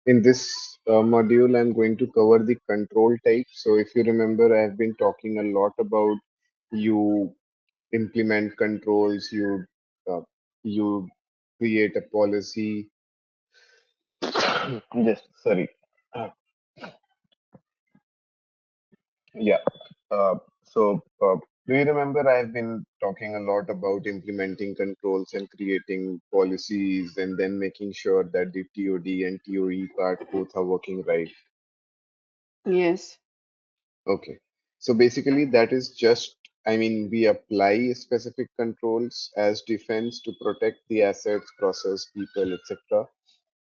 In this module, I'm going to cover the control type. So if you remember, I have been talking a lot about you implement controls, uh, you create a policy. Just sorry. Uh, yeah. So, do you remember I've been talking a lot about implementing controls and creating policies and then making sure that the TOD and TOE part both are working right? Yes. Okay. So basically, that is just, I mean, we apply specific controls as defense to protect the assets, process, people, etc.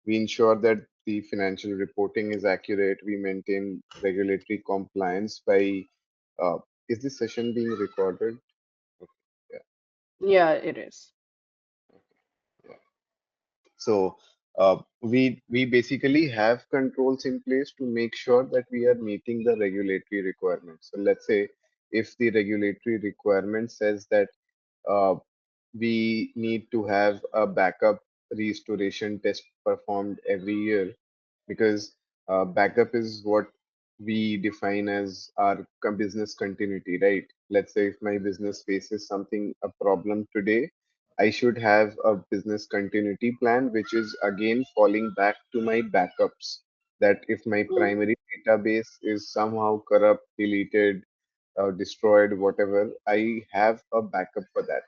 We ensure that the financial reporting is accurate. We maintain regulatory compliance by, uh, is this session being recorded? Okay. Yeah. Yeah, it is. Yeah. So we basically have controls in place to make sure that we are meeting the regulatory requirements. So let's say if the regulatory requirement says that uh, we need to have a backup restoration test performed every year, because backup is what we define as our business continuity, right? Let's say if my business faces something, a problem today, I should have a business continuity plan, which is again falling back to my backups. That if my Mm. primary database is somehow corrupt, deleted, destroyed, whatever, I have a backup for that.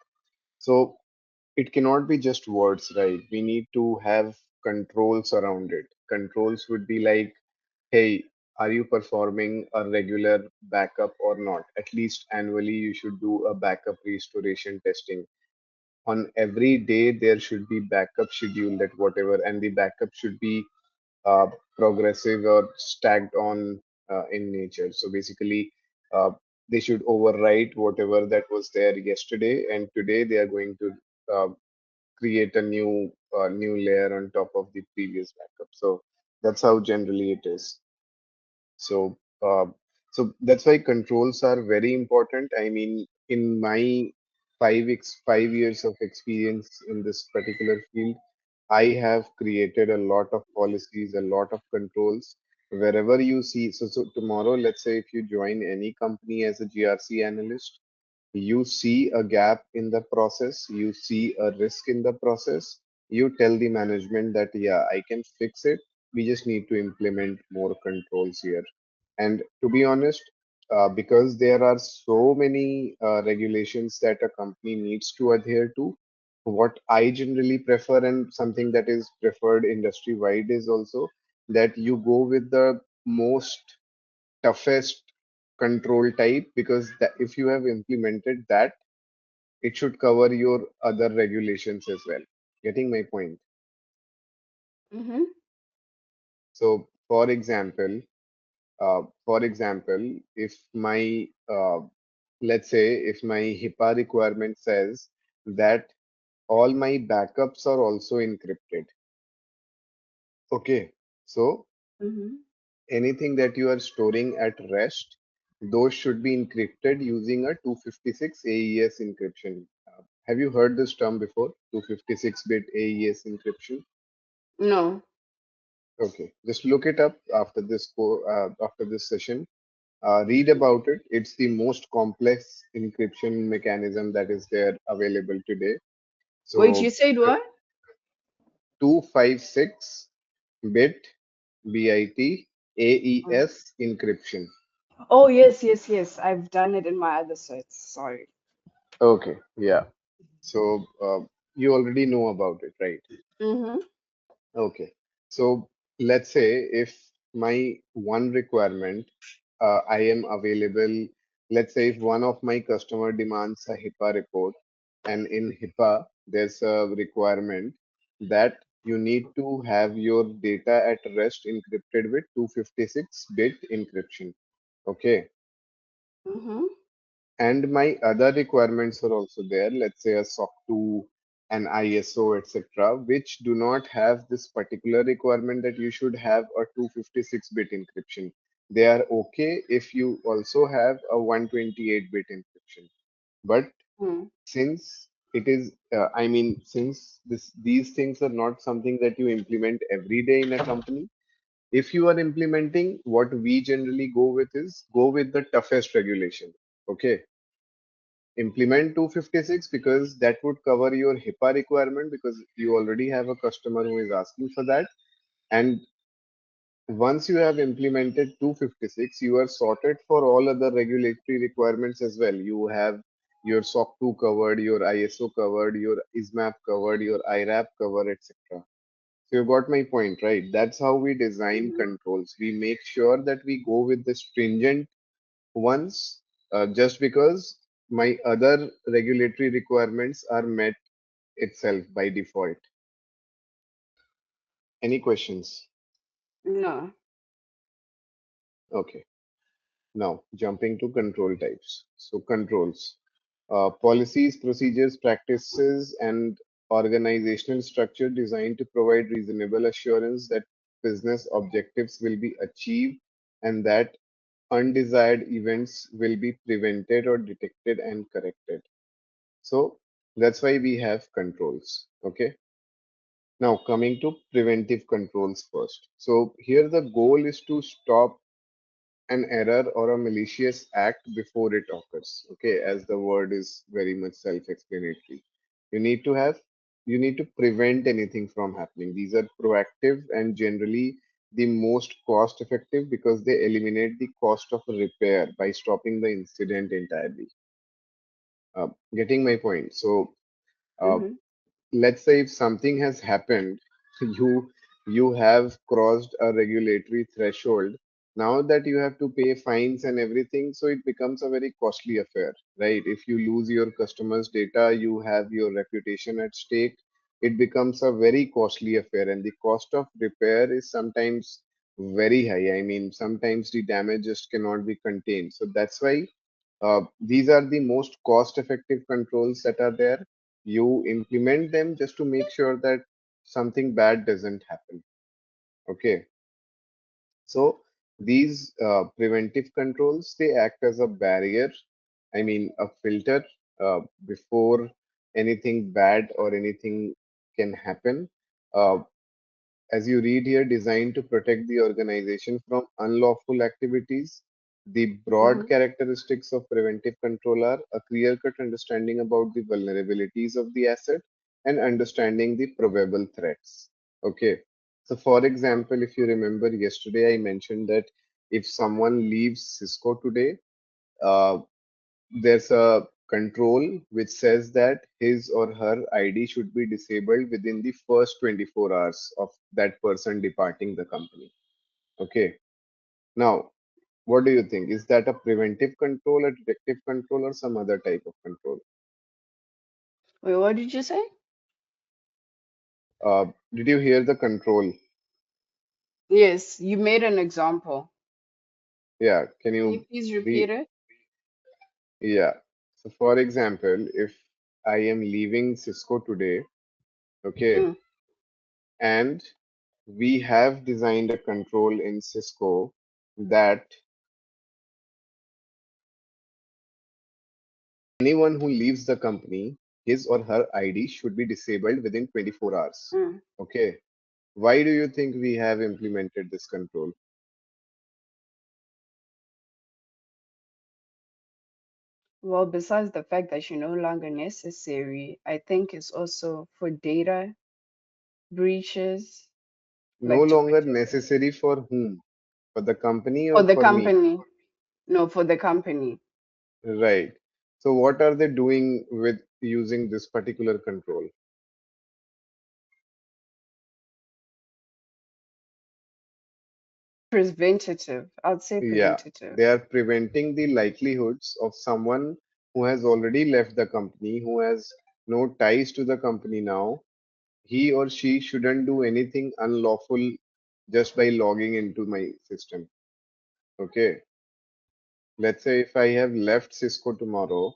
So it cannot be just words, right? We need to have controls around it. Controls would be like, hey, are you performing a regular backup or not? At least annually, you should do a backup restoration testing. On every day, there should be backup schedule that whatever, and the backup should be uh, progressive or stacked on in nature. So basically, uh, they should overwrite whatever that was there yesterday, and today they are going to uh, create a new layer on top of the previous backup. So that's how generally it is. So so that's why controls are very important. I mean, in my 5 years of experience in this particular field, I have created a lot of policies, a lot of controls. Wherever you see, so tomorrow, let's say if you join any company as a GRC analyst, you see a gap in the process, you see a risk in the process, you tell the management that, yeah, I can fix it. We just need to implement more controls here. And to be honest, because there are so many regulations that a company needs to adhere to, what I generally prefer and something that is preferred industry wide is also that you go with the most toughest control type, because that, if you have implemented that, it should cover your other regulations as well. Getting my point? Mm-hmm. So, for example, if my let's say if my HIPAA requirement says that all my backups are also encrypted. Okay, so Mm-hmm. anything that you are storing at rest, those should be encrypted using a 256 AES encryption. Have you heard this term before? 256-bit AES encryption? No. Okay, just look it up after after this session. Read about it. It's the most complex encryption mechanism that is there available today. Wait, you So said what? 256 bit bit Oh, AES encryption. oh, yes, yes, yes. I've done it in my other sets. Sorry. Okay, yeah. So you already know about it, right? Mm-hmm. Okay. So let's say if my one requirement, I am available, let's say if one of my customer demands a HIPAA report, and in HIPAA, there's a requirement that you need to have your data at rest encrypted with 256-bit encryption. Okay. Mm-hmm. And my other requirements are also there, let's say a SOC 2, an ISO, etc., which do not have this particular requirement that you should have a 256-bit encryption. They are okay if you also have a 128-bit encryption. But Mm. since it is, I mean, since these things are not something that you implement every day in a company, If you are implementing, what we generally go with is go with the toughest regulation. Okay, implement 256 because that would cover your HIPAA requirement because you already have a customer who is asking for that. And once you have implemented 256, you are sorted for all other regulatory requirements as well. You have your SOC 2 covered, your ISO covered, your ISMAP covered, your IRAP covered, etc. So you got my point, right? That's how we design Mm-hmm. controls. We make sure that we go with the stringent ones just because my other regulatory requirements are met itself by default. Any questions? No. Okay. Now jumping to control types. So controls, policies, procedures, practices, and organizational structure designed to provide reasonable assurance that business objectives will be achieved and that undesired events will be prevented or detected and corrected. So that's why we have controls. Okay. Now coming to preventive controls first. So here the goal is to stop an error or a malicious act before it occurs. Okay, as the word is very much self-explanatory. You need to have, you need to prevent anything from happening. These are proactive and generally the most cost effective because they eliminate the cost of repair by stopping the incident entirely. Getting my point. So uh, Mm-hmm. let's say if something has happened, you you have crossed a regulatory threshold. Now that you have to pay fines and everything, so it becomes a very costly affair, right? If you lose your customers' data, you have your reputation at stake. It becomes a very costly affair, and the cost of repair is sometimes very high. I mean, sometimes the damage just cannot be contained. So that's why these are the most cost-effective controls that are there. You implement them just to make sure that something bad doesn't happen. Okay, so these preventive controls, they act as a barrier, I mean a filter before anything bad or anything can happen. Uh, as you read here, designed to protect the organization from unlawful activities. The broad Mm-hmm. characteristics of preventive control are a clear-cut understanding about the vulnerabilities of the asset and understanding the probable threats. Okay. So, for example, if you remember yesterday, I mentioned that if someone leaves Cisco today, uh, there's a control which says that his or her ID should be disabled within the first 24 hours of that person departing the company. Okay. Now, what do you think? Is that a preventive control, a detective control, or some other type of control? Wait, what did you say? Did you hear the control? Yes, you made an example. Yeah. Can Can you you please repeat re? it? Yeah. So, for example, if I am leaving Cisco today, okay, Mm, and we have designed a control in Cisco that anyone who leaves the company, his or her ID should be disabled within 24 hours. mm. Okay. Why do you think we have implemented this control? Well, besides the fact that you're no longer necessary, I think it's also for data breaches, No like to longer protect necessary for whom? For the company for or the for me? company. No, for the company. Right. So what are they doing with using this particular control? Preventative. I'd say Yeah, preventative. they are preventing the likelihoods of someone who has already left the company, who has no ties to the company now. He or she shouldn't do anything unlawful just by logging into my system. Okay. Let's say if I have left Cisco tomorrow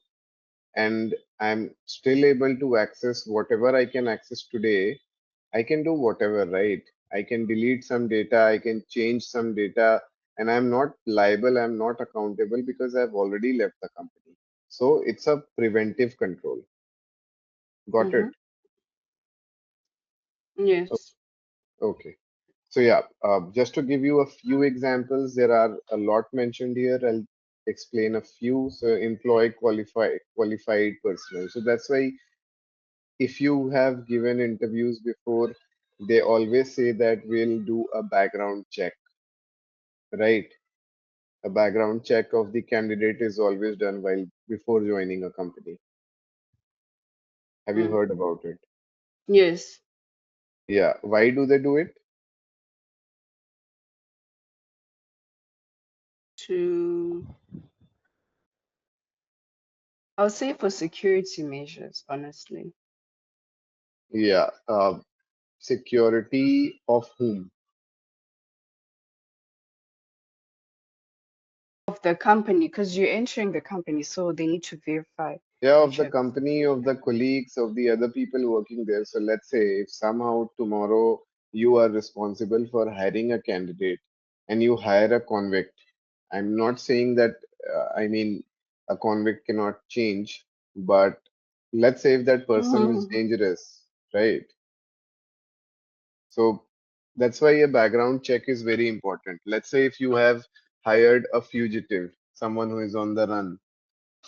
and I'm still able to access whatever I can access today, I can do whatever, right? I can delete some data, I can change some data, and I'm not liable, I'm not accountable because I've already left the company. So it's a preventive control. Got Mm-hmm. it? O- Yes. Okay. So yeah, just to give you a few examples, there are a lot mentioned here. I'll explain a few. So employee qualified personnel. So that's why if you have given interviews before, they always say that we'll do a background check, right? A background check of the candidate is always done while before joining a company. Have you Mm. heard about it? Yes. Yeah. Why do they do it? To, I'll say for security measures, honestly. Yeah. Security of whom? Of the company, because you're entering the company, so they need to verify Yeah, of that the you have company, of the colleagues, of the other people working there. So let's say if somehow tomorrow you are responsible for hiring a candidate and you hire a convict, I'm not saying that, a convict cannot change, but let's say if that person is Mm-hmm. dangerous, right? So that's why a background check is very important. Let's say if you have hired a fugitive, someone who is on the run,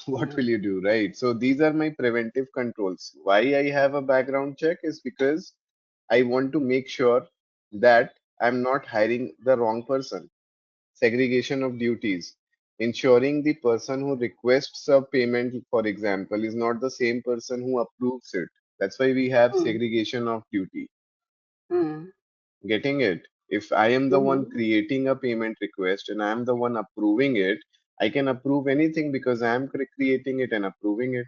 what will you do, right? So these are my preventive controls. Why I have a background check is because I want to make sure that I'm not hiring the wrong person. Segregation of duties. Ensuring the person who requests a payment, for example, is not the same person who approves it. That's why we have segregation of duty. Mm-hmm. Getting it? If I am the one Mm-hmm. creating a payment request and I am the one approving it, I can approve anything because I am creating it and approving it.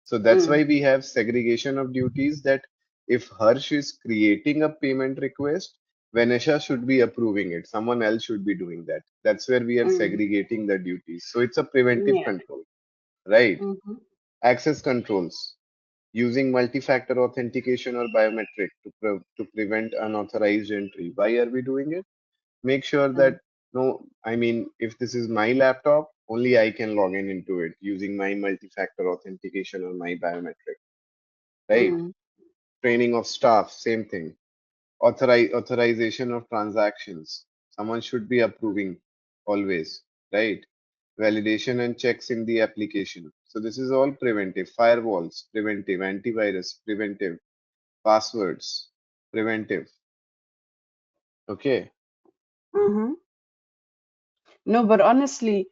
So that's why we have segregation of duties that if Harsh is creating a payment request, Vanesha should be approving it. Someone else should be doing that. That's where we are Mm-hmm. segregating the duties. So it's a preventive Yeah. control, right? Mm-hmm. Access controls using multi-factor authentication or biometric to prevent unauthorized entry. Why are we doing it? Make sure that no, if this is my laptop, only I can log in into it using my multi-factor authentication or my biometric, right? Mm-hmm. Training of staff, same thing. Authorization of transactions. Someone should be approving always, right? Validation and checks in the application. So this is all preventive. Firewalls, preventive. Antivirus, preventive. Passwords, preventive. Okay. Mm-hmm. No, but honestly,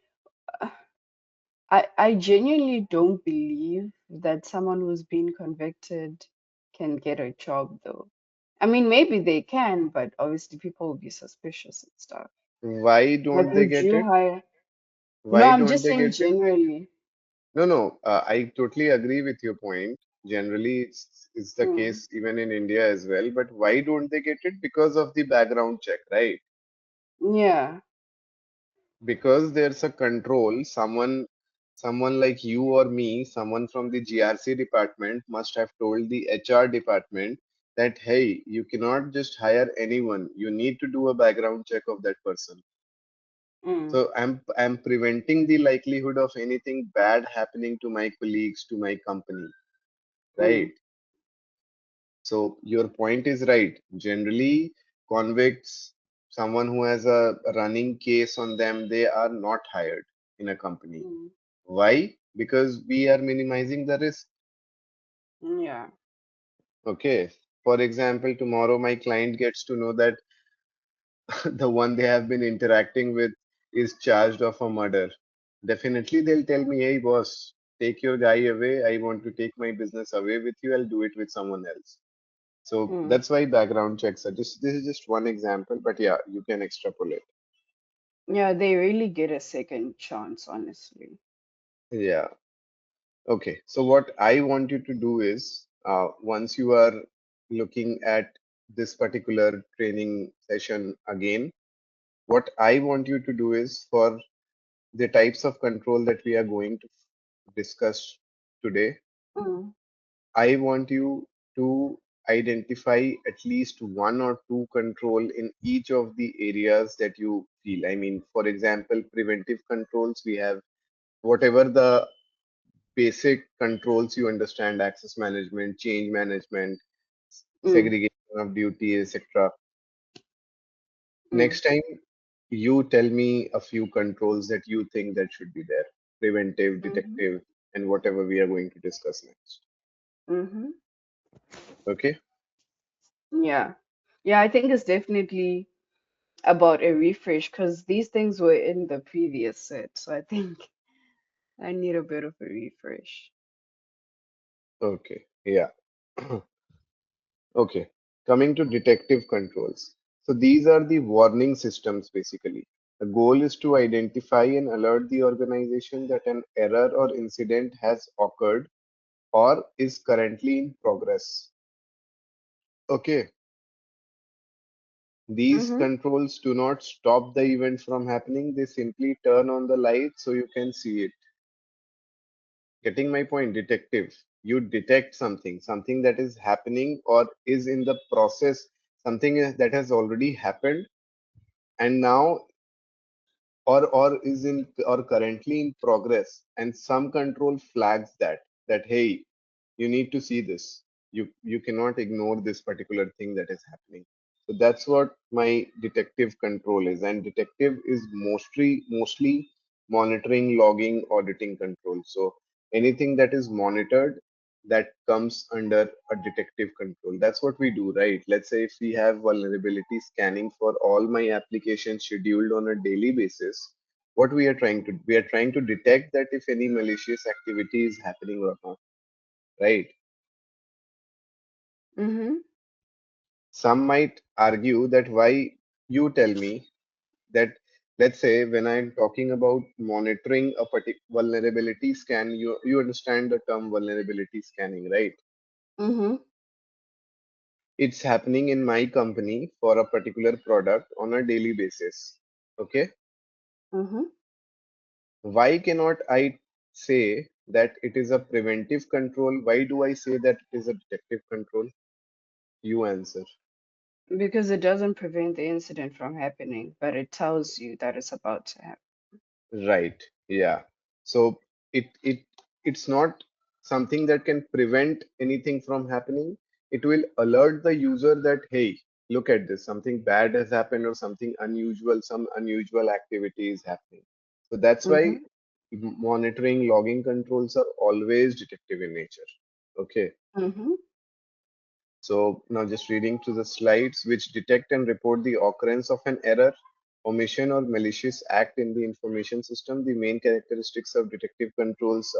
I genuinely don't believe that someone who's been convicted can get a job though. I mean, maybe they can, but obviously people will be suspicious and stuff. Why Like, don't they would get you it? hire? No, Why I'm don't just they saying get it? generally. No, no, I totally agree with your point. Generally, it's the Mm, case even in India as well. But why don't they get it? Because of the background check, right? yeah. Because there's a control. Someone like you or me, someone from the GRC department must have told the HR department that, hey, you cannot just hire anyone. You need to do a background check of that person. Mm, So I'm preventing the likelihood of anything bad happening to my colleagues, to my company, right? mm, So your point is right. Generally, convicts, someone who has a running case on them, they are not hired in a company. mm, Why? Because we are minimizing the risk. yeah. Okay. For example, tomorrow my client gets to know that the one they have been interacting with is charged of a murder. Definitely, they'll tell me, hey, boss, take your guy away. I want to take my business away with you. I'll do it with someone else. So Mm. that's why background checks are just, this is just one example, but yeah, you can extrapolate. Yeah, they really get a second chance, honestly. Yeah. Okay. So what I want you to do is, once you are looking at this particular training session again, what I want you to do is for the types of control that we are going to discuss today, Mm, I want you to identify at least one or two control in each of the areas that you feel. For example, preventive controls, we have whatever the basic controls you understand, access management, change management, mm, segregation of duty, etc. Mm. Next time, you tell me a few controls that you think that should be there, preventive, Mm-hmm. detective, and whatever we are going to discuss next. Mm-hmm. Okay? Yeah. Yeah, I think it's definitely about a refresh because these things were in the previous set. So I think I need a bit of a refresh. Okay. Yeah. Okay. Coming to detective controls. So these are the warning systems basically. The goal is to identify and alert the organization that an error or incident has occurred or is currently in progress. Okay. These Mm-hmm. controls do not stop the event from happening, they simply turn on the light so you can see it. Getting my point, detective. You detect something that is happening or is in the process, something that has already happened, and now or is in or currently in progress, and some control flags that hey, you need to see this. You cannot ignore this particular thing that is happening. So that's what my detective control is, and detective is mostly monitoring, logging, auditing control. So anything that is monitored, that comes under a detective control. That's what we do, right? Let's say if we have vulnerability scanning for all my applications scheduled on a daily basis, what we are trying to detect that if any malicious activity is happening or not, right? Mm-hmm. Some might argue that why you tell me that, let's say when I'm talking about monitoring a particular vulnerability scan, you understand the term vulnerability scanning, right? Mm-hmm. It's happening in my company for a particular product on a daily basis. Okay, Mm-hmm. why cannot I say that it is a preventive control? Why do I say that it is a detective control? You answer. Because it doesn't prevent the incident from happening, but it tells you that it's about to happen. Right. Yeah. So it's not something that can prevent anything from happening. It will alert the user that, hey, look at this, something bad has happened or something unusual, some unusual activity is happening. So that's why Mm-hmm. monitoring, logging controls are always detective in nature. Okay. Mm-hmm. So now just reading through the slides, which detect and report the occurrence of an error, omission, or malicious act in the information system. The main characteristics of detective controls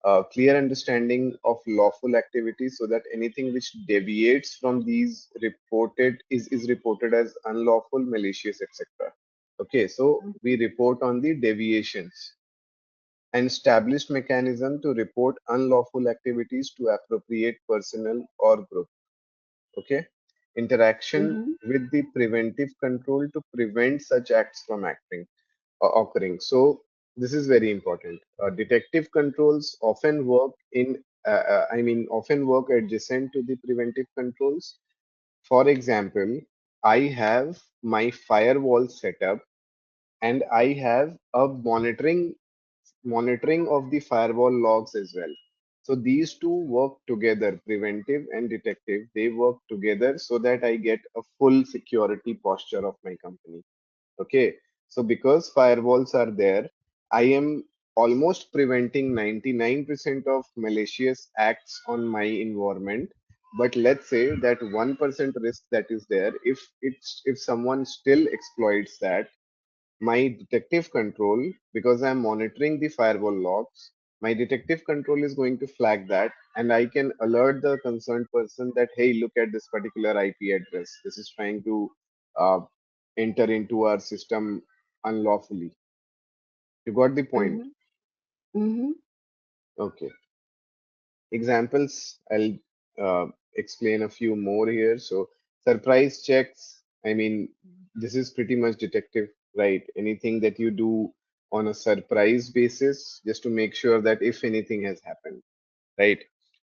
are clear understanding of lawful activities so that anything which deviates from these reported is reported as unlawful, malicious, etc. Okay, so we report on the deviations, and established mechanism to report unlawful activities to appropriate personnel or group. Okay, interaction Mm-hmm. with the preventive control to prevent such acts from occurring. So this is very important. Detective controls often work often work adjacent to the preventive controls. For example, I have my firewall set up and I have a monitoring of the firewall logs as well. So these two work together, preventive and detective, they work together so that I get a full security posture of my company. Okay, so because firewalls are there, I am almost preventing 99% of malicious acts on my environment. But let's say that 1% risk that is there, if someone still exploits that, my detective control, because I'm monitoring the firewall logs, my detective control is going to flag that, and I can alert the concerned person that, hey, look at this particular IP address. This is trying to uh, enter into our system unlawfully. You got the point? Mm-hmm. Mm-hmm. Okay. Examples, I'll explain a few more here. So, surprise checks, I mean, this is pretty much detective, right? Anything that you do on a surprise basis, just to make sure that if anything has happened, right?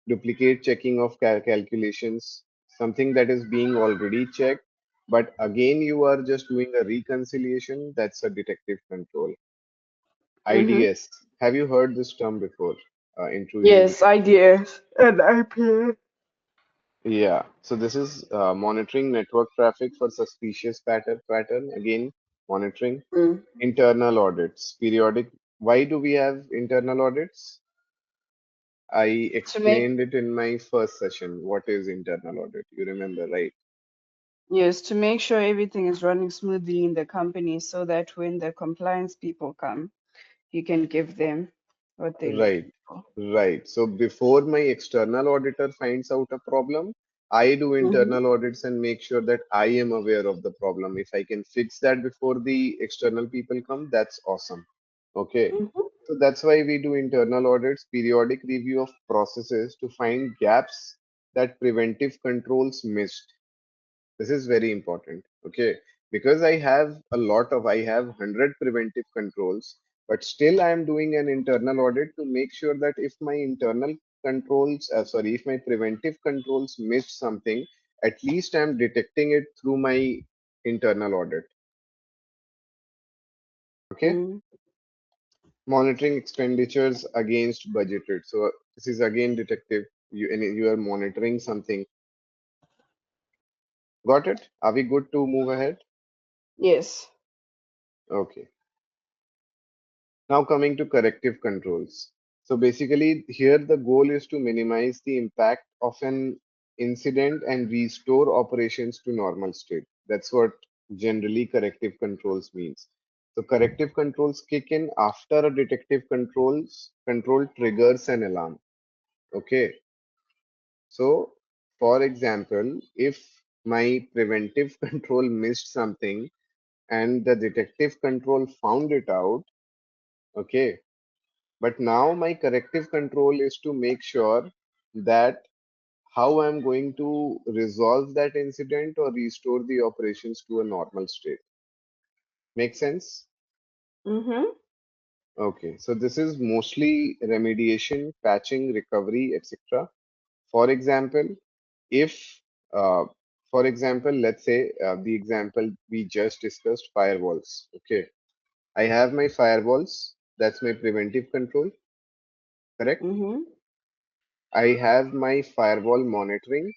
Duplicate checking of calculations, something that is being already checked, but again, you are just doing a reconciliation, that's a detective control. Mm-hmm. IDS, have you heard this term before? Intrusion Yes, detection. ideas and IPA. Yeah. So this is monitoring network traffic for suspicious pattern. Again, monitoring Mm. internal audits, periodic. Why do we have internal audits? I To make explained it in my first session. What is internal audit? You remember, right? Yes, to make sure everything is running smoothly in the company so that when the compliance people come, you can give them what they're Right, looking for. right. So before my external auditor finds out a problem, I do Mm-hmm. internal audits and make sure that I am aware of the problem. If I can fix that before the external people come, that's awesome. Okay. Mm-hmm. So that's why we do internal audits, periodic review of processes to find gaps that preventive controls missed. This is very important. Okay. Because I have 100 preventive controls, but still I am doing an internal audit to make sure that if my internal if my preventive controls missed something, at least I'm detecting it through my internal audit. Okay. Mm. Monitoring expenditures against budgeted. So this is again detective. You are monitoring something. Got it? Are we good to move ahead? Yes. Okay. Now coming to corrective controls. So basically here the goal is to minimize the impact of an incident and restore operations to normal state. That's what generally corrective controls means. So corrective controls kick in after a detective control triggers an alarm. Okay. So for example, if my preventive control missed something and the detective control found it out, okay, but now my corrective control is to make sure that how I'm going to resolve that incident or restore the operations to a normal state. Make sense? Mm-hmm. Okay, so this is mostly remediation, patching, recovery, etc. For example, if, uh, for example, let's say the example we just discussed, firewalls. Okay, I have my firewalls, that's my preventive control, correct? Mm-hmm. I have my firewall monitoring,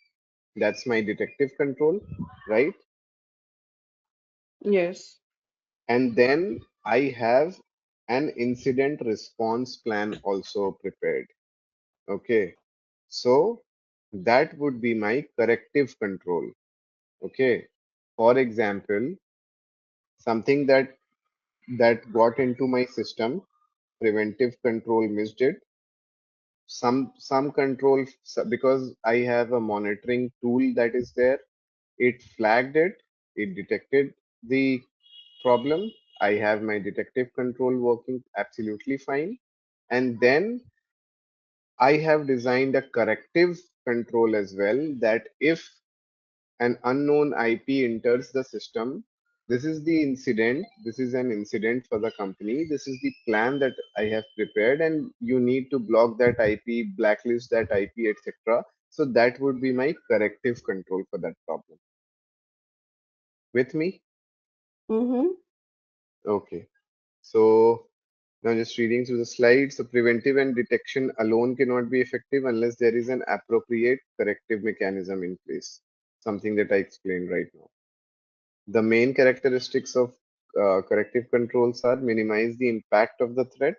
that's my detective control, right? Yes. And then I have an incident response plan also prepared. Okay. So that would be my corrective control. Okay. For example, something that got into my system, preventive control missed it. Some control because I have a monitoring tool that is there. It flagged it. It detected the problem. I have my detective control working absolutely fine. And then I have designed a corrective control as well that if an unknown IP enters the system, this is an incident for the company. This is the plan that I have prepared, and you need to block that IP, blacklist that IP, etc. So that would be my corrective control for that problem. With me? Mm-hmm. Okay. So now just reading through the slides. So preventive and detection alone cannot be effective unless there is an appropriate corrective mechanism in place. Something that I explained right now. The main characteristics of corrective controls are minimize the impact of the threat,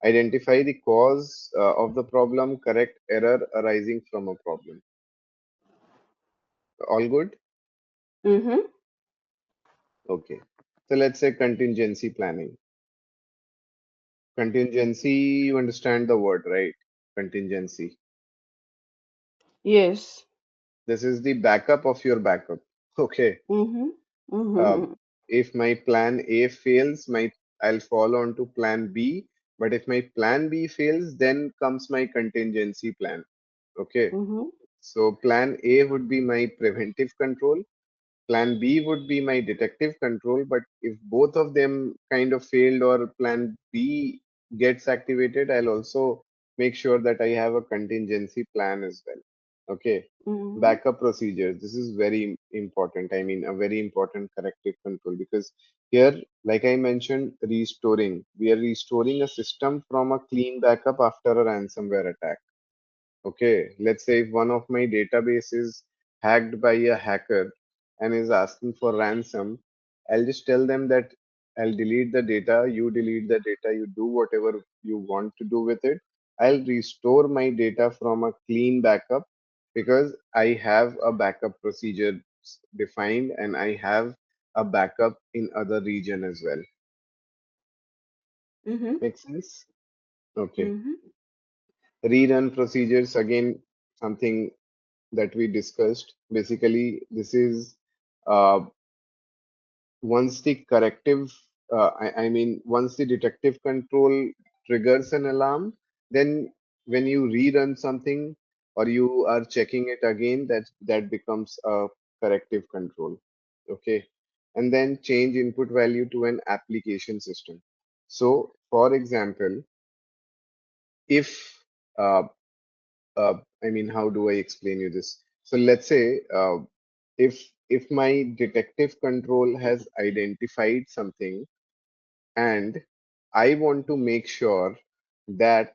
identify the cause of the problem, correct error arising from a problem. All good? Mm-hmm. Okay. So let's say contingency planning. Contingency, you understand the word, right? Contingency. Yes. This is the backup of your backup. Okay. Mm-hmm. Uh, Mm-hmm. if my plan A fails, I'll fall on to plan B. But if my plan B fails, then comes my contingency plan. Okay. Mm-hmm. So plan A would be my preventive control. Plan B would be my detective control. But if both of them kind of failed or plan B gets activated, I'll also make sure that I have a contingency plan as well. Okay. Mm-hmm. Backup procedures. This is very important. I mean, a very important corrective control because here, like I mentioned, restoring. We are restoring a system from a clean backup after a ransomware attack. Okay, let's say if one of my database is hacked by a hacker and is asking for ransom, I'll just tell them that I'll delete the data, you delete the data, you do whatever you want to do with it. I'll restore my data from a clean backup because I have a backup procedure defined and I have a backup in other region as well. Mm-hmm. Make sense? Okay. Mm-hmm. Rerun procedures, again, something that we discussed. Basically, this is uh, once the corrective, once the detective control triggers an alarm, then when you rerun something or you are checking it again, that becomes a corrective control. Okay. And then change input value to an application system. So, for example, if uh, how do I explain you this? So let's say if my detective control has identified something and I want to make sure that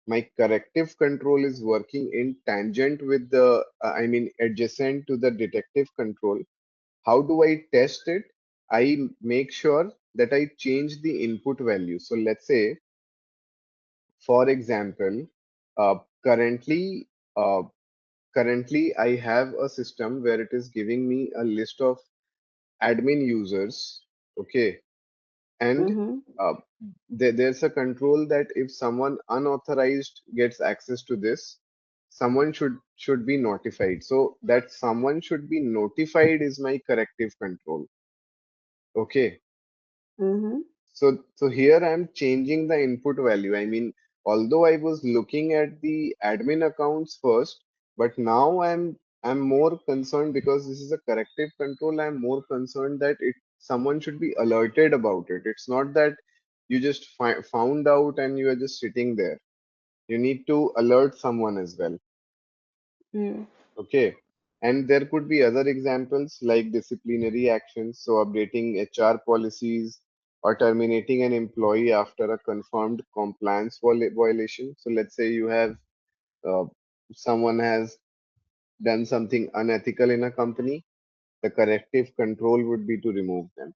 my corrective control is working in tangent with the, adjacent to the detective control. How do I test it? I make sure that I change the input value. So let's say, for example, uh, currently, uh, currently I have a system where it is giving me a list of admin users. Okay. And Mm-hmm. uh, there's a control that if someone unauthorized gets access to this, someone should be notified. So that someone should be notified is my corrective control. Okay. Mm-hmm. So here I'm changing the input value. I mean, although I was looking at the admin accounts first, but now I'm more concerned because this is a corrective control. I'm more concerned that it someone should be alerted about it. It's not that you just found out and you are just sitting there. You need to alert someone as well. Mm. Okay. And there could be other examples like disciplinary actions, so updating HR policies or terminating an employee after a confirmed compliance violation. So let's say you have uh, someone has done something unethical in a company, the corrective control would be to remove them.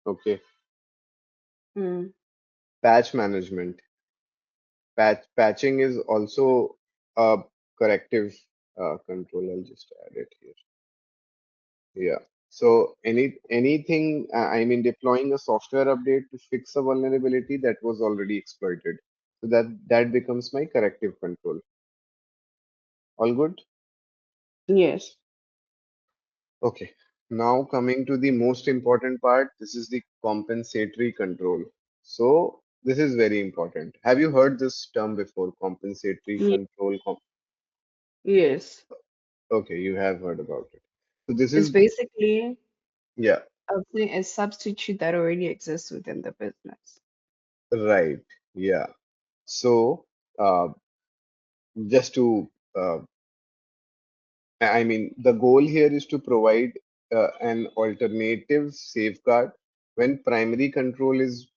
Okay. Mm. Patch management. Patching is also a corrective control. I'll just add it here. Yeah. So anything, deploying a software update to fix a vulnerability that was already exploited. So that becomes my corrective control. All good? Yes. Okay. Now coming to the most important part, this is the compensatory control. So this is very important. Have you heard this term before? Compensatory Ye- control. yes. Okay, you have heard about it. So this It's is, basically, yeah, I would say, a substitute that already exists within the business. right. Yeah. So uh, just to the goal here is to provide an alternative safeguard when primary control is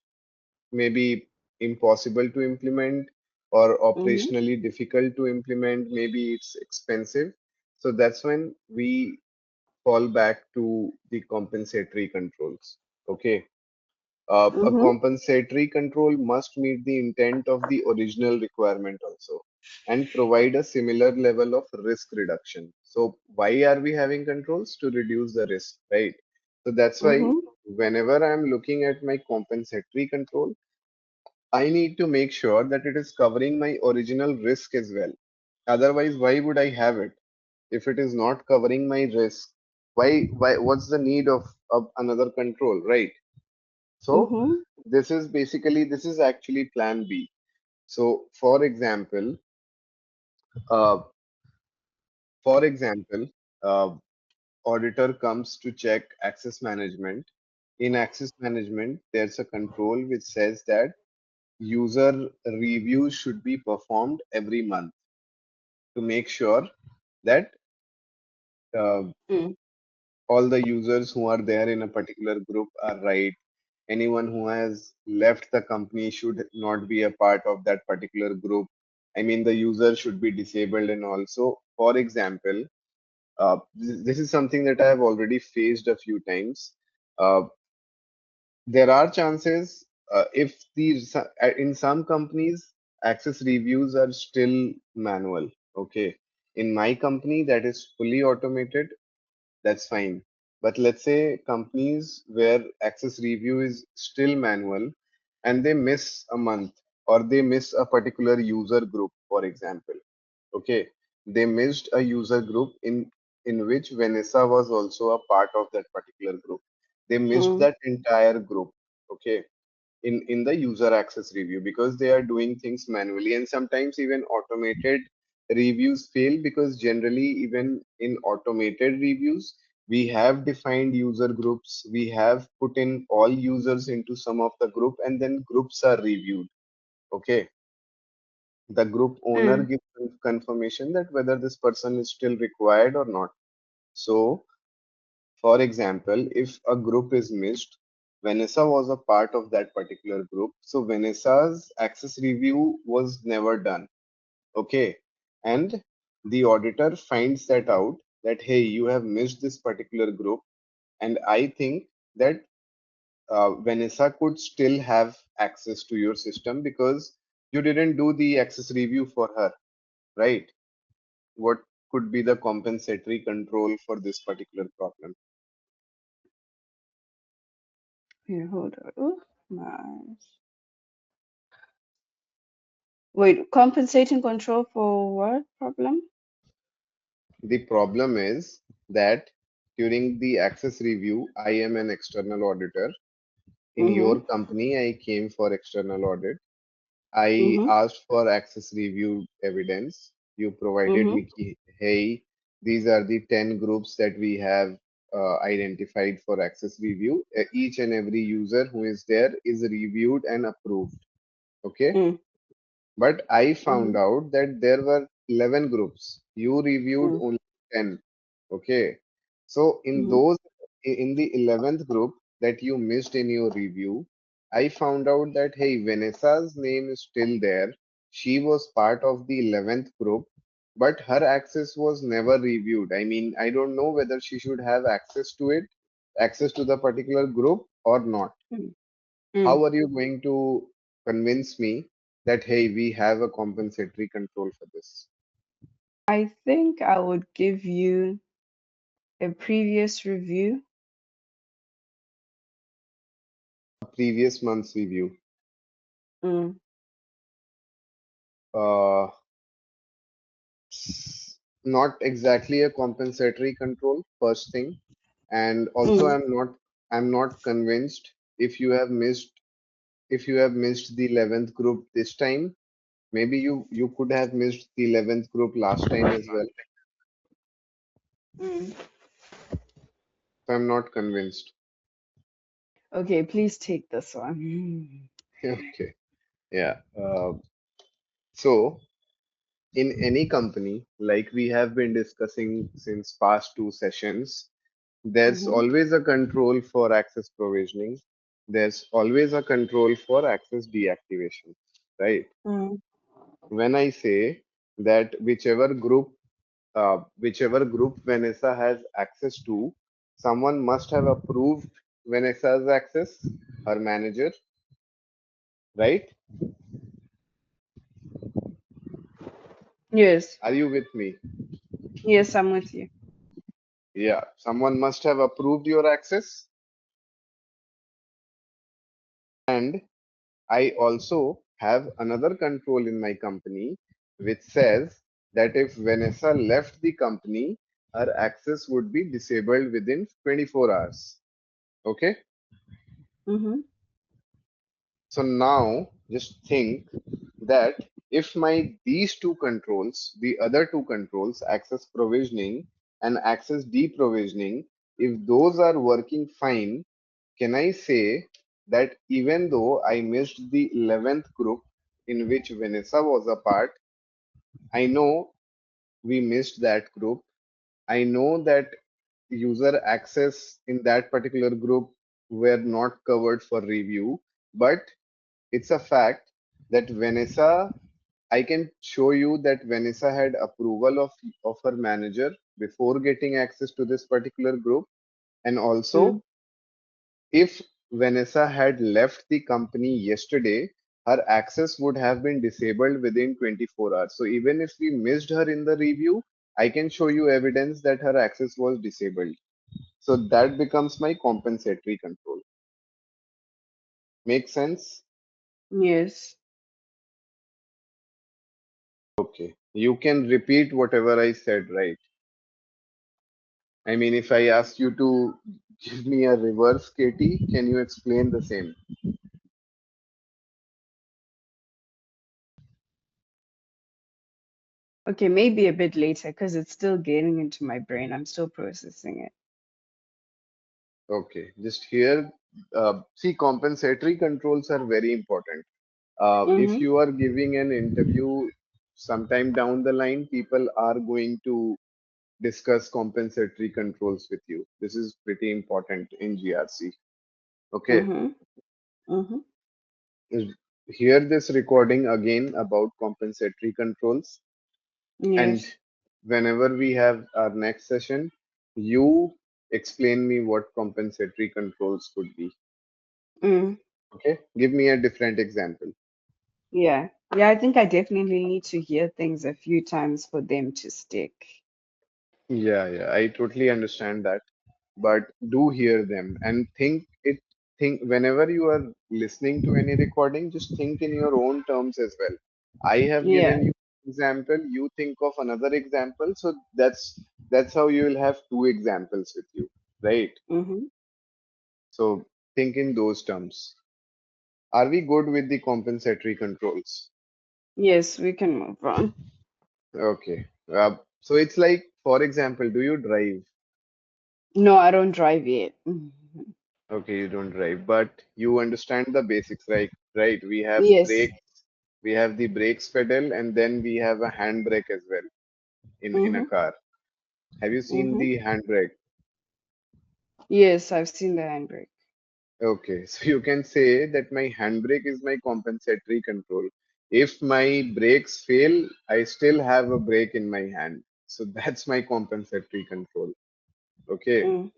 maybe impossible to implement or Mm-hmm. operationally difficult to implement, maybe it's expensive. So that's when we fall back to the compensatory controls. Okay. A Mm-hmm. compensatory control must meet the intent of the original requirement also and provide a similar level of risk reduction. So, why are we having controls? To reduce the risk, right? So, that's why Mm-hmm. whenever I'm looking at my compensatory control, I need to make sure that it is covering my original risk as well. Otherwise, why would I have it? If it is not covering my risk, what's the need of another control, right? So Mm-hmm. this is actually plan B. So uh, for example, uh, auditor comes to check access management. In access management, there's a control which says that user reviews should be performed every month to make sure that uh, Mm. all the users who are there in a particular group are right. Anyone who has left the company should not be a part of that particular group. I mean, the user should be disabled. And also, for example, this is something that I have already faced a few times. Uh, there are chances if in some companies access reviews are still manual. Okay, in my company that is fully automated, that's fine. But let's say companies where access review is still manual and they miss a month or they miss a particular user group, for example. Okay, they missed a user group in which Vanessa was also a part of that particular group. They missed Mm. that entire group. Okay, in the user access review because they are doing things manually, and sometimes even automated reviews fail because generally even in automated reviews we have defined user groups, we have put in all users into some of the group, and then groups are reviewed. Okay, the group owner Mm. gives confirmation that whether this person is still required or not. So for example, if a group is missed, Vanessa was a part of that particular group. So Vanessa's access review was never done. Okay. And the auditor finds that out that, hey, you have missed this particular group. And I think that Vanessa could still have access to your system because you didn't do the access review for her, right? What could be the compensatory control for this particular problem? Here, hold on. Oh, nice. Wait, compensating control for what problem? The problem is that during the access review, I am an external auditor. In Mm-hmm. your company, I came for external audit. I Mm-hmm. asked for access review evidence. You provided Mm-hmm. me, hey, these are the 10 groups that we have identified for access review. Each and every user who is there is reviewed and approved. Okay. Mm. But I found Mm-hmm. out that there were 11 groups. You reviewed Mm. only 10. Okay. So Mm-hmm. in the 11th group that you missed in your review, I found out that, hey, Vanessa's name is still there. She was part of the 11th group, but her access was never reviewed. I mean, I don't know whether she should have access to it, access to the particular group or not. Mm. Mm. How are you going to convince me that, hey, we have a compensatory control for this? I think I would give you a previous review. A previous month's review. Mm. Uh, Not exactly a compensatory control, first thing. And also Mm. I'm not convinced if you have missed if you have missed the 11th group this time, maybe you could have missed the 11th group last time as well. Mm. So I'm not convinced. Okay, please take this one. Okay. Yeah. So in any company, like we have been discussing since past two sessions, there's Mm-hmm. always a control for access provisioning. There's always a control for access deactivation, right? Mm. When I say that whichever group Vanessa has access to, someone must have approved Vanessa's access, her manager, right? Yes. Are you with me? Yes, I'm with you. Yeah, someone must have approved your access. And I also have another control in my company which says that if Vanessa left the company, her access would be disabled within 24 hours. Okay. Mm-hmm. So now just think that if my these two controls, the other two controls, access provisioning and access deprovisioning, if those are working fine, can I say that even though I missed the 11th group in which Vanessa was a part, I know we missed that group. I know that user access in that particular group were not covered for review, but it's a fact that Vanessa I can show you that Vanessa had approval of her manager before getting access to this particular group. And Mm. also, if Vanessa had left the company yesterday, her access would have been disabled within 24 hours. So even if we missed her in the review, I can show you evidence that her access was disabled. So that becomes my compensatory control. Make sense? Yes. Okay. You can repeat whatever I said, right? I mean, if I ask you to give me a reverse KT, can you explain the same? Okay, maybe a bit later because it's still getting into my brain. I'm still processing it. Okay. Just here, see, compensatory controls are very important. If Mm-hmm. you are giving an interview sometime down the line, people are going to discuss compensatory controls with you. This is pretty important in GRC. Okay. Mm-hmm. Mm-hmm. Hear this recording again about compensatory controls. And Yes. whenever we have our next session, you explain me what compensatory controls could be. Mm. Okay. Give me a different example. Yeah. Yeah, I think I definitely need to hear things a few times for them to stick. Yeah, I totally understand that. But do hear them and think whenever you are listening to any recording, just think in your own terms as well. I have Yeah. given you example, you think of another example, so that's how you will have two examples with you, right? Mm-hmm. So think in those terms. Are we good with the compensatory controls? Yes, we can move on. Okay. So it's like, for example, do you drive? No, I don't drive yet. Mhm. Okay, you don't drive, but you understand the basics, right? Right. We have Yes. brakes, we have the brakes pedal, and then we have a handbrake as well in a Mm-hmm. car. Have you seen Mm-hmm. the handbrake? Yes, I've seen the handbrake. Okay, so you can say that my handbrake is my compensatory control. If my brakes fail, I still have a brake in my hand. So that's my compensatory control. Okay. Mm.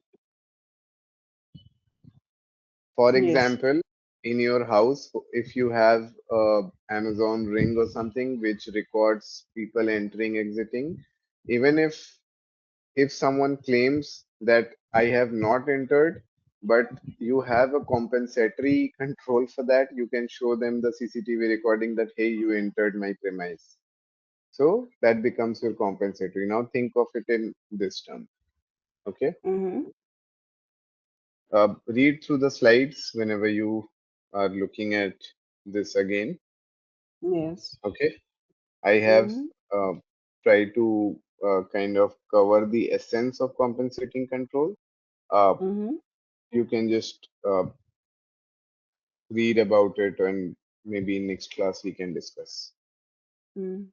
For Yes. example, in your house, if you have a Amazon Ring or something which records people entering, exiting, even if someone claims that I have not entered, but you have a compensatory control for that, you can show them the CCTV recording that hey, you entered my premise. So that becomes your compensatory. Now think of it in this term. Okay. Mm-hmm. Read through the slides whenever you are looking at this again. Yes. Okay, I have Mm-hmm. uh, tried to kind of cover the essence of compensating control. Uh, Mm-hmm. you can just read about it, and maybe in next class we can discuss. Mm.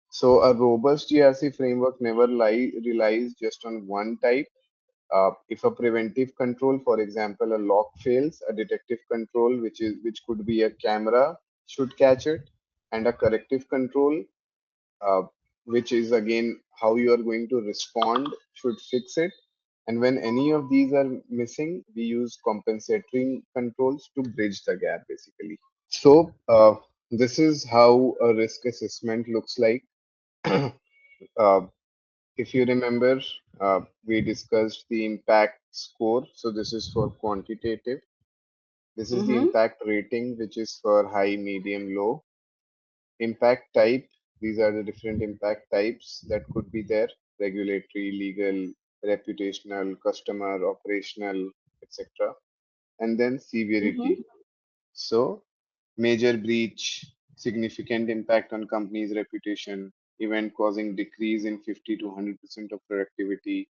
So, a robust GRC framework never relies just on one type. If a preventive control, for example, a lock fails, a detective control, which could be a camera, should catch it, and a corrective control, uh, which is again how you are going to respond, should fix it. And when any of these are missing, we use compensatory controls to bridge the gap, basically. So this is how a risk assessment looks like. uh, if you remember, we discussed the impact score. So this is for quantitative. This is the Mm-hmm. impact rating, which is for high, medium, low. Impact type, these are the different impact types that could be there: regulatory, legal, reputational, customer, operational, etc. And then Mm-hmm. severity. So, major breach, significant impact on company's reputation, event causing decrease in 50 to 100% of productivity.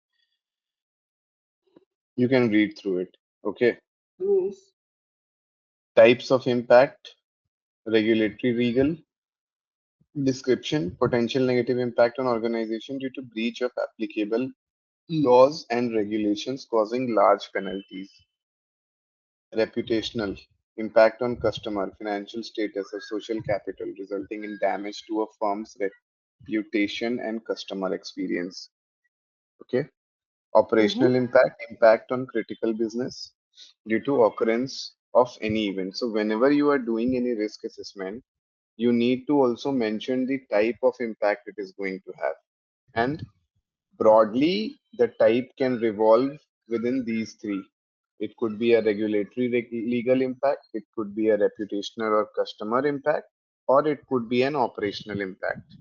You can read through it. Okay. Yes. Types of impact: regulatory, legal. Description: potential negative impact on organization due to breach of applicable laws and regulations causing large penalties. Reputational. impact on customer, financial status, or social capital, resulting in damage to a firm's reputation and customer experience. Okay. Mm-hmm. Operational impact, impact on critical business due to occurrence of any event. So whenever you are doing any risk assessment, you need to also mention the type of impact it is going to have. And broadly, the type can revolve within these three. It could be a regulatory legal impact, it could be a reputational or customer impact, or it could be an operational impact.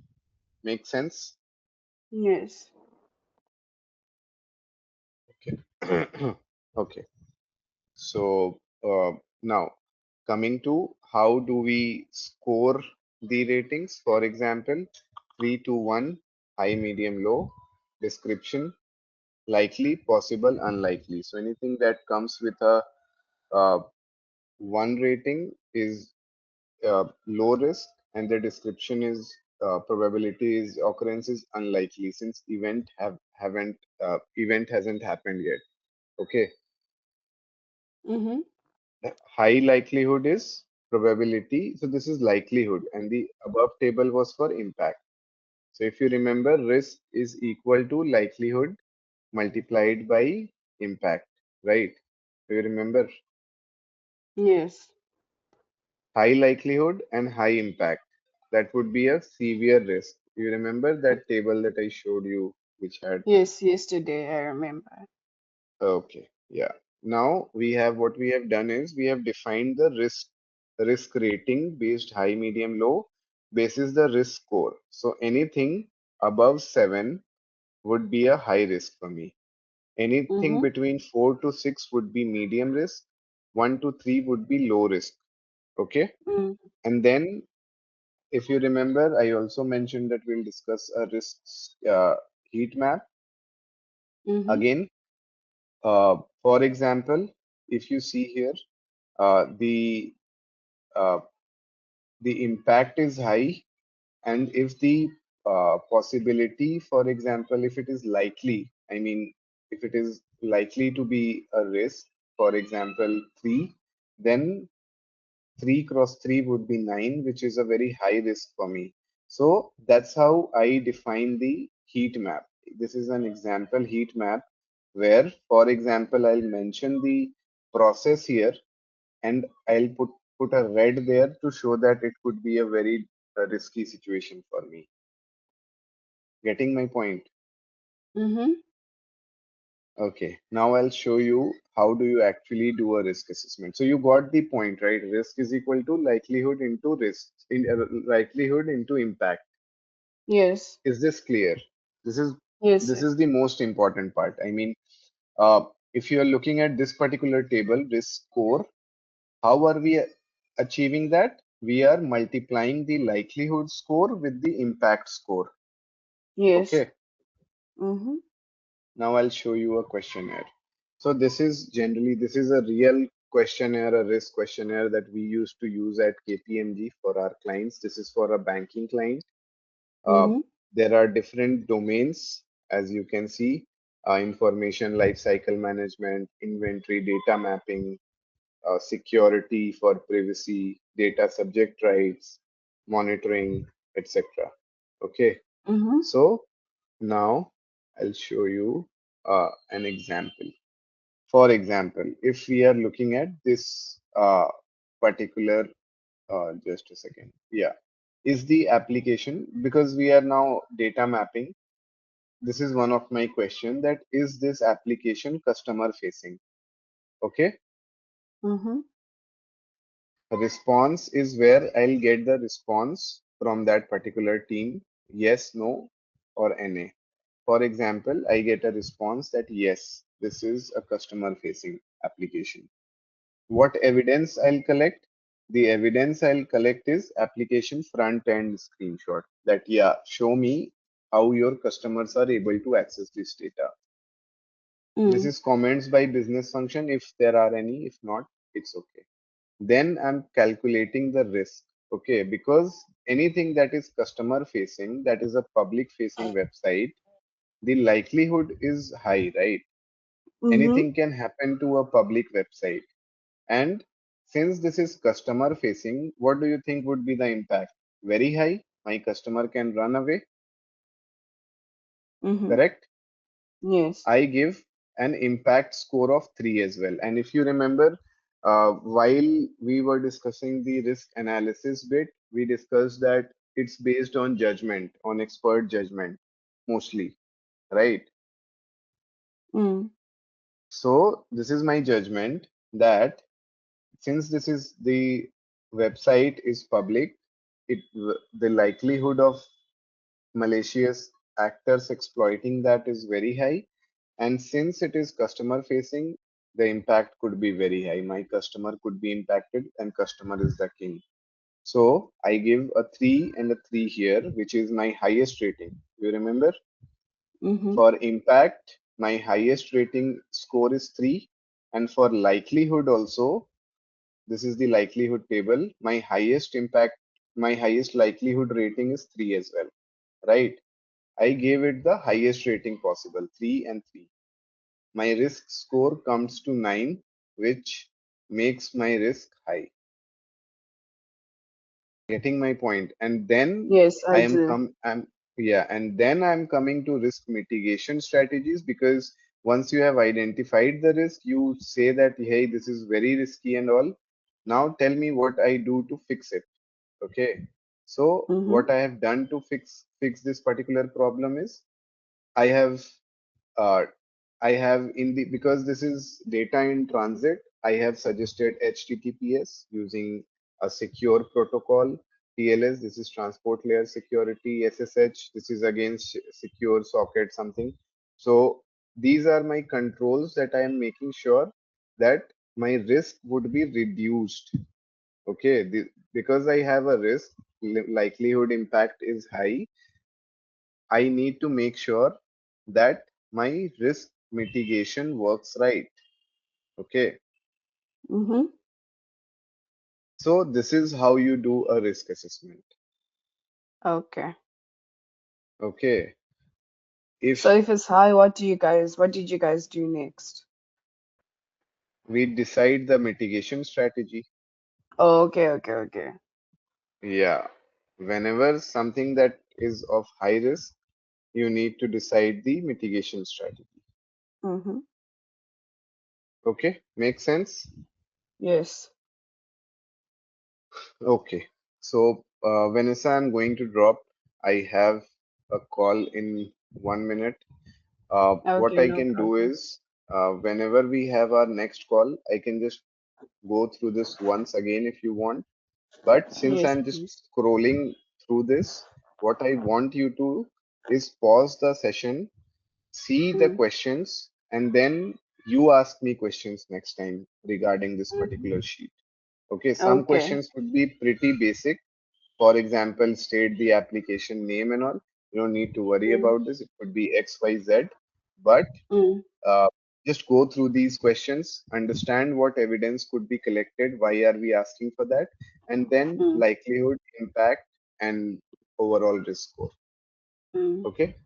Make sense? Yes. Okay. Okay. So now coming to how do we score the ratings? For example, 3 to 1, high, medium, low, description, likely, possible, unlikely. So anything that comes with a uh, 1 rating is low risk, and the description is probability is occurrence is unlikely since event hasn't happened yet. Okay. Mm-hmm. High likelihood is probability. So this is likelihood, and the above table was for impact. So if you remember, risk is equal to likelihood multiplied by impact, right? Do you remember? Yes. High likelihood and high impact. That would be a severe risk. You remember that table that I showed you, which had. Yes, yesterday I remember. Okay, yeah. Now we have what we have done is we have defined the risk rating based high, medium, low, basis the risk score. So anything above 7 would be a high risk for me. Anything Mm-hmm. between 4 to 6 would be medium risk. 1 to 3 would be low risk. Okay. Mm-hmm. And then if you remember, I also mentioned that we'll discuss a risk heat map. Mm-hmm. Again, for example, if you see here, the uh, the impact is high, and if the possibility, for example, if it is likely, I mean, if it is likely to be a risk, for example, 3, then 3 cross 3 would be 9, which is a very high risk for me. So that's how I define the heat map. This is an example heat map where, for example, I'll mention the process here, and I'll put a red there to show that it could be a very risky situation for me. Getting my point? Mm-hmm. Okay, now I'll show you how do you actually do a risk assessment. So you got the point, right? Risk is equal to likelihood into risk, likelihood into impact. Yes. Is this clear? This is Yes. this is the most important part. I mean, uh, if you are looking at this particular table, risk score, how are we achieving that? We are multiplying the likelihood score with the impact score. Yes. Okay. Mm-hmm. Now I'll show you a questionnaire. So this is a real questionnaire, a risk questionnaire that we used to use at KPMG for our clients. This is for a banking client. Uh, Mm-hmm. there are different domains, as you can see, information lifecycle management, inventory data mapping, security for privacy, data subject rights, monitoring, etc. Okay, Mm-hmm. so now I'll show you an example. For example, if we are looking at this particular, just a second, yeah, is the application, because we are now data mapping. This is one of my question, that is this application customer facing? Okay, Mm-hmm. response is where I'll get the response from that particular team, yes, no, or NA. For example, I get a response that yes, this is a customer facing application. What evidence I'll collect? The evidence I'll collect is application front end screenshot, that yeah, show me how your customers are able to access this data. This Mm. is comments by business function if there are any, if not, it's okay. Then I'm calculating the risk. Okay, because anything that is customer facing, that is a public facing website, the likelihood is high, right? Mm-hmm. Anything can happen to a public website. And since this is customer facing, what do you think would be the impact? Very high. My customer can run away, Mm-hmm. correct? Yes. I give an impact score of 3 as well. And if you remember, while we were discussing the risk analysis bit, we discussed that it's based on judgment, on expert judgment, mostly, right? Mm. So this is my judgment that since this is the website is public, the likelihood of malicious actors exploiting that is very high. And since it is customer facing, the impact could be very high. My customer could be impacted, and customer is the king. So I give a 3 and a 3 here, which is my highest rating. You remember? Mm-hmm. For impact, my highest rating score is 3. And for likelihood also, this is the likelihood table. My highest likelihood rating is 3 as well, right? I gave it the highest rating possible, 3 and 3. My risk score comes to 9, which makes my risk high. Getting my point. And then Yes, I I am do. come I'm yeah, and then I'm coming to risk mitigation strategies, because once you have identified the risk, you say that hey, this is very risky and all. Now tell me what I do to fix it. Okay. So Mm-hmm. what I have done to fix this particular problem is I have uh, I have in the because this is data in transit, I have suggested HTTPS using a secure protocol. TLS, this is transport layer security. SSH, this is against secure socket something. So these are my controls that I am making sure that my risk would be reduced. Okay, because I have a risk, likelihood impact is high. I need to make sure that my risk mitigation works right. Okay. Mm-hmm. So this is how you do a risk assessment. Okay. Okay. So If if it's high, what did you guys do next? we decide the mitigation strategy, Oh, okay, okay, okay. yeah, whenever something that is of high risk, you need to decide the mitigation strategy. Mm-hmm. Okay. Make sense? Yes. Okay. So, Vanessa, I'm going to drop. I have a call in 1 minute. What Okay, I no can do problem. is, whenever we have our next call, I can just go through this once again if you want. But since Yes, I'm just please. scrolling through this, what I want you to is pause the session, see the Mm. questions, and then you ask me questions next time regarding this Mm. particular sheet. Okay, some Okay. questions would be pretty basic. For example, state the application name and all. You don't need to worry Mm. about this. It could be XYZ. But Mm. uh, just go through these questions, understand what evidence could be collected, why are we asking for that, and then Mm. likelihood, impact, and overall risk score. Mm. Okay.